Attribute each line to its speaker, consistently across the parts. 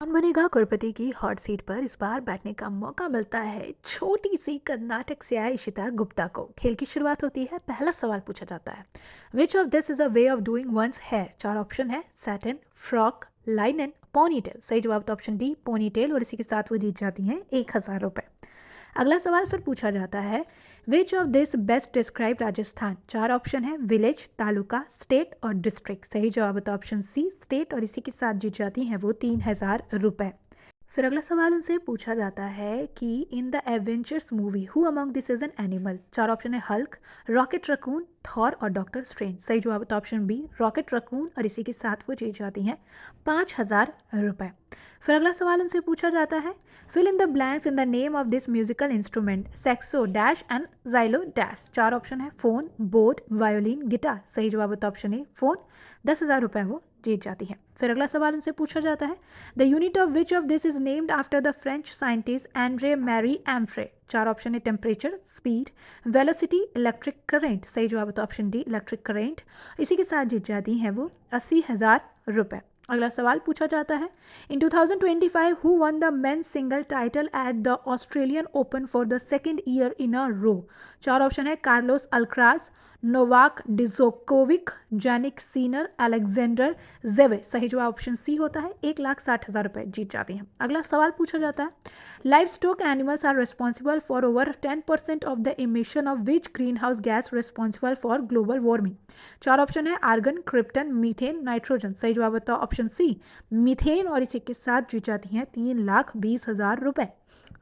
Speaker 1: कौन बनेगा करोड़पति की हॉट सीट पर इस बार बैठने का मौका मिलता है छोटी सी कर्नाटक से आई इशिता गुप्ता को। खेल की शुरुआत होती है, पहला सवाल पूछा जाता है, which of this is a way of doing one's hair. चार ऑप्शन है, सैटिन, फ्रॉक, लाइनन, पोनीटेल। सही जवाब तो ऑप्शन डी पोनीटेल, और इसी के साथ वो जीत जाती हैं 1,000 रुपए। अगला सवाल फिर पूछा जाता है, which of this best describe Rajasthan. चार ऑप्शन है, विलेज, तालुका, स्टेट और डिस्ट्रिक्ट। सही जवाब तो ऑप्शन सी स्टेट, और इसी के साथ जीत जाती हैं वो 3,000 रुपए। फिर अगला सवाल उनसे पूछा जाता है कि in the adventures movie who among this is an animal. चार ऑप्शन है, हल्क, रॉकेट रकून, थॉर और डॉक्टर स्ट्रेंज। सही जवाब तो ऑप्शन बी रॉकेट रकून, और इसी के साथ वो जीत जाती हैं 5,000 रुपए। फिर अगला सवाल उनसे पूछा जाता है, fill in the blanks in the name of this musical instrument saxo dash and xylo dash. चार ऑप्शन है, फोन, बोट, वायोलिन, गिटार। सही जवाब होता है ऑप्शन ए फोन। 10,000 रुपए वो जीत जाती है। फिर अगला सवाल उनसे पूछा जाता है, the unit of which of this is named after the French scientist Andre Marie Ampere. चार ऑप्शन है, temperature, speed, velocity, electric current. सही जवाब होता है ऑप्शन डी इलेक्ट्रिक करेंट। इसी के साथ जीत जाती हैं वो 80,000 रुपए। अगला सवाल पूछा जाता है, in 2025 who won the men's single title at the Australian Open for the second year in a row. चार ऑप्शन है, Carlos Alcaraz, Novak Djokovic, Jannik Sinner, Alexander Zverev. सही जवाब ऑप्शन सी होता है। 1,60,000 रुपए जीत जाती हैं। अगला सवाल पूछा जाता है, livestock animals are responsible for over 10% of the emission of which greenhouse gas responsible for global warming. चार ऑप्शन है, आर्गन, क्रिप्टन, मीथेन, नाइट्रोजन। सही जवाब होता है ऑप्शन सी मीथेन, और इसी के साथ जीत जाती हैं 3,20,000 रुपए।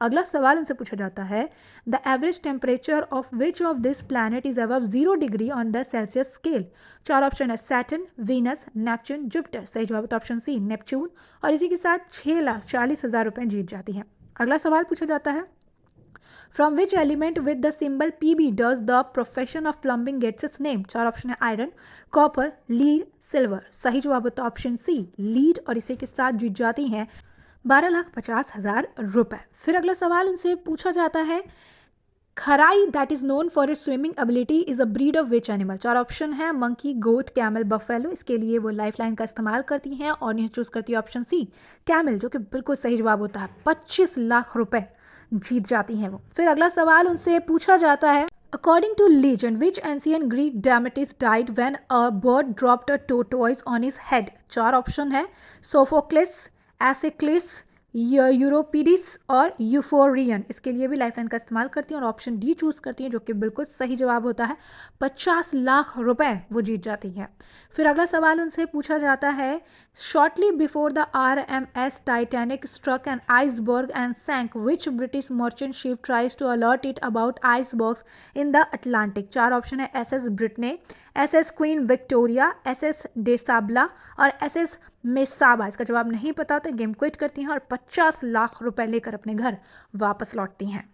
Speaker 1: अगला सवाल उनसे पूछा जाता है, the average temperature of which of this planet is above 0 degree on the Celsius scale. चार ऑप्शन है, सैटर्न, वीनस, नेपच्यून, जुपिटर। सही जवाब तो ऑप्शन सी नेपच्यून, और इसी के साथ 6,40,000 रुपए जीत जाती हैं। अगला सवाल पूछा जाता है, from which element with the symbol PB does the profession of plumbing gets its name. चार ऑप्शन है, आयरन, कॉपर, लीड, सिल्वर। सही जवाब होता है ऑप्शन सी लीड, और इसी के साथ जीत जाती हैं 12,50,000 रुपए। फिर अगला सवाल उनसे पूछा जाता है, Kharai that is known for it swimming ability is a breed of which animal. चार ऑप्शन है, मंकी, गोट, कैमल, बफेलो। इसके लिए वो लाइफ लाइन का इस्तेमाल करती हैं और ये चूज करती है ऑप्शन सी कैमल, जो कि बिल्कुल सही जवाब होता है। 25,00,000 रुपए जीत जाती हैं वो। फिर अगला सवाल उनसे पूछा जाता है, according to legend which ancient Greek dramatist died when a bird dropped a tortoise on his head. चार ऑप्शन है, सोफोक्लिस, एसिक्लिस, यूरोपीडिस और यूफोरियन। इसके लिए भी लाइफलाइन का इस्तेमाल करती हैं और ऑप्शन डी चूज करती हैं, जो कि बिल्कुल सही जवाब होता है। 50,00,000 रुपए वो जीत जाती हैं। फिर अगला सवाल उनसे पूछा जाता है, shortly before the RMS Titanic struck an iceberg and sank which British merchant ship tries to alert it about icebergs in the Atlantic. चार ऑप्शन है, SS Brittany, SS Queen Victoria, SS Desabla और SS Mesaba. इसका जवाब नहीं पता तो game quit करती हैं और 50,00,000 रुपए लेकर अपने घर वापस लौटती हैं।